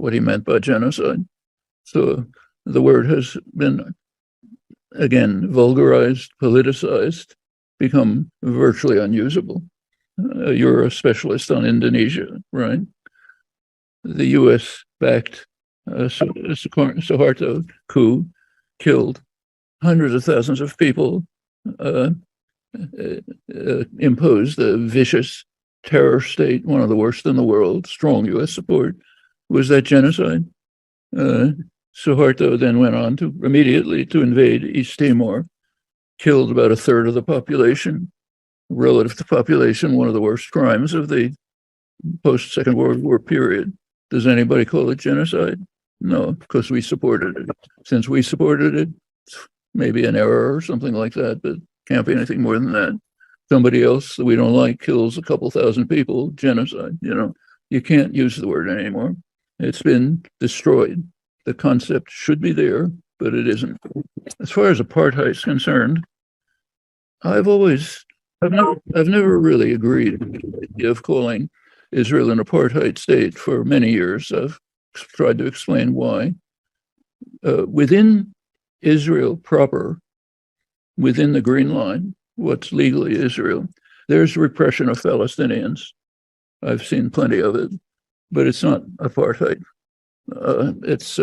what he meant by genocide. So the word has been, again, vulgarized, politicized, become virtually unusable. You're a specialist on Indonesia, right? The U.S. backed Suharto coup, killed hundreds of thousands of people, imposed a vicious terror state, one of the worst in the world, strong U.S. support. Was that genocide? Suharto then went on to immediately to invade East Timor, killed about a third of the population. Relative to population, one of the worst crimes of the post-Second World War period. Does anybody call it genocide? No, because we supported it. Since we supported it, maybe an error or something like that, but can't be anything more than that. Somebody else that we don't like kills a couple thousand people, genocide. You can't use the word anymore. It's been destroyed. The concept should be there, but it isn't. As far as apartheid is concerned, I've never really agreed with the idea of calling Israel an apartheid state for many years. I've tried to explain why. Within Israel proper, within the Green Line, what's legally Israel, there's repression of Palestinians. I've seen plenty of it, but it's not apartheid. It's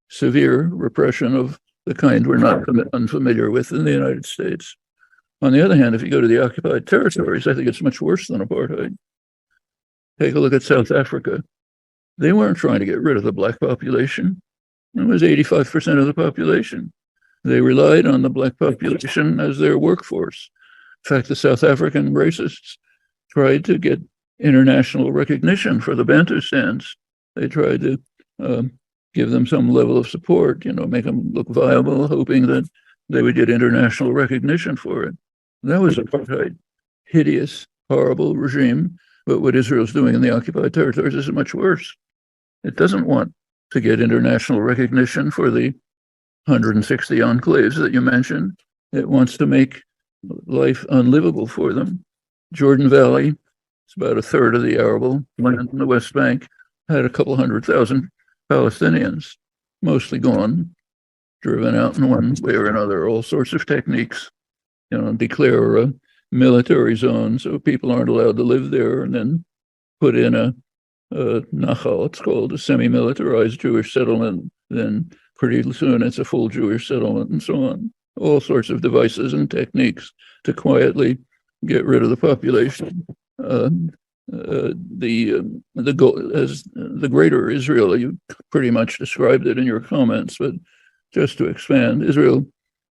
severe repression of the kind we're not unfamiliar with in the United States. On the other hand, if you go to the occupied territories, I think it's much worse than apartheid. Take a look at South Africa. They weren't trying to get rid of the black population. It was 85% of the population. They relied on the black population as their workforce. In fact, the South African racists tried to get international recognition for the Bantustans. They tried to give them some level of support, make them look viable, hoping that they would get international recognition for it. That was apartheid, hideous, horrible regime. But what Israel's doing in the occupied territories is much worse. It doesn't want to get international recognition for the 160 enclaves that you mentioned. It wants to make life unlivable for them. Jordan Valley, it's about a third of the arable land in the West Bank, had a couple 100,000 Palestinians, mostly gone, driven out in one way or another, all sorts of techniques. Declare a military zone so people aren't allowed to live there, and then put in a nachal, it's called a semi-militarized Jewish settlement. Then pretty soon it's a full Jewish settlement, and so on. All sorts of devices and techniques to quietly get rid of the population. The greater Israel, you pretty much described it in your comments, but just to expand, Israel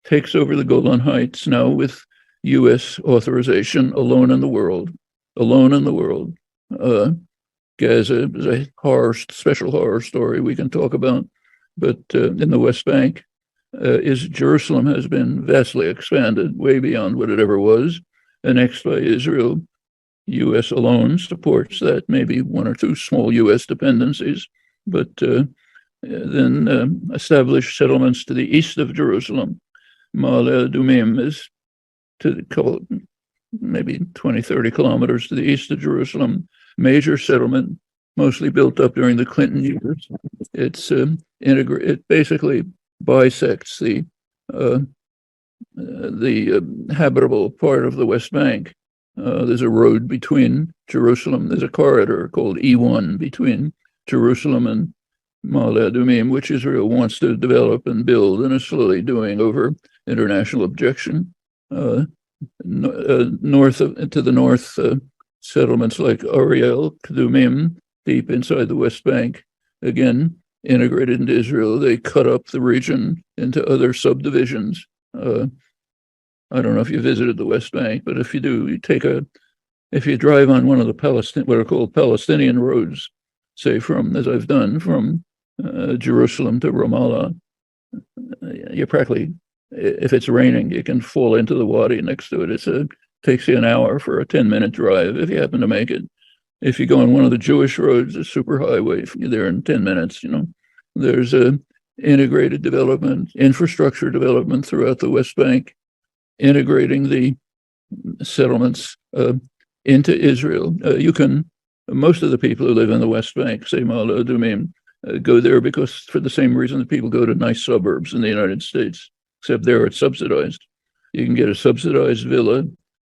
takes over the Golan Heights now with U.S. authorization, alone in the world. Gaza is a special horror story we can talk about, but in the West Bank, Jerusalem has been vastly expanded, way beyond what it ever was, annexed by Israel. U.S. alone supports that, maybe one or two small U.S. dependencies, but then established settlements to the east of Jerusalem. Ma'ale Adumim is maybe 20, 30 kilometers to the east of Jerusalem. Major settlement, mostly built up during the Clinton years. It basically bisects the habitable part of the West Bank. There's a road between Jerusalem. There's a corridor called E1 between Jerusalem and Ma'ale Adumim, which Israel wants to develop and build and is slowly doing over international objection. To the north, settlements like Ariel, Kadumim, deep inside the West Bank, again, integrated into Israel. They cut up the region into other subdivisions. I don't know if you visited the West Bank, but if you do, if you drive on one of the what are called Palestinian roads, say as I've done, from Jerusalem to Ramallah, you practically, if it's raining, you can fall into the wadi next to it. It takes you an hour for a 10-minute drive if you happen to make it. If you go on one of the Jewish roads, a superhighway, you're there in 10 minutes. There's a integrated development, infrastructure development throughout the West Bank, integrating the settlements into Israel. Most of the people who live in the West Bank, say Ma'ale Adumim, go there because for the same reason that people go to nice suburbs in the United States, except there it's subsidized. You can get a subsidized villa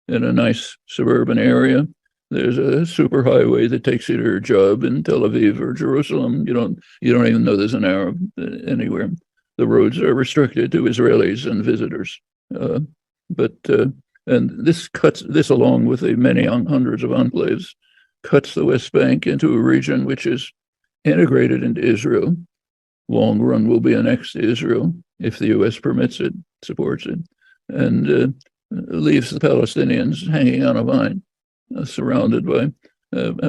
in a nice suburban area. There's a superhighway that takes you to your job in Tel Aviv or Jerusalem. You don't even know there's an Arab anywhere. The roads are restricted to Israelis and visitors. But and this along with the many hundreds of enclaves, cuts the West Bank into a region which is integrated into Israel. Long run will be annexed to Israel if the U.S. permits it, supports it, and leaves the Palestinians hanging on a vine, surrounded by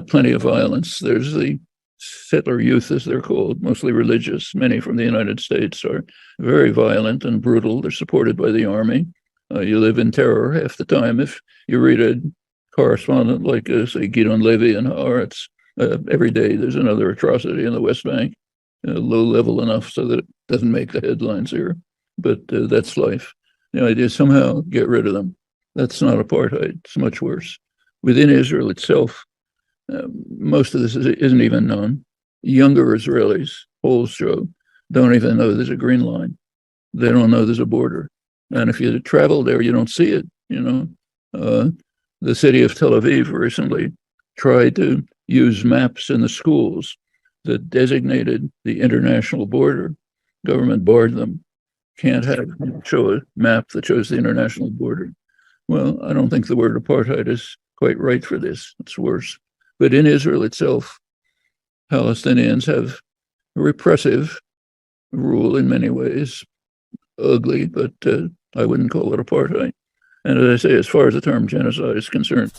plenty of violence. There's the settler youth, as they're called, mostly religious. Many from the United States are very violent and brutal. They're supported by the army. You live in terror half the time. If you read a correspondent like, say, Gideon Levy in Haaretz, every day there's another atrocity in the West Bank, low level enough so that it doesn't make the headlines here. But that's life. The idea is somehow get rid of them. That's not apartheid. It's much worse. Within Israel itself, most of this isn't even known. Younger Israelis, polls show, don't even know there's a green line. They don't know there's a border. And if you travel there, you don't see it. The city of Tel Aviv recently tried to use maps in the schools that designated the international border. Government barred them. Can't show a map that shows the international border. Well, I don't think the word apartheid is quite right for this. It's worse. But in Israel itself, Palestinians have a repressive rule in many ways, ugly, but I wouldn't call it apartheid. And as I say, as far as the term genocide is concerned,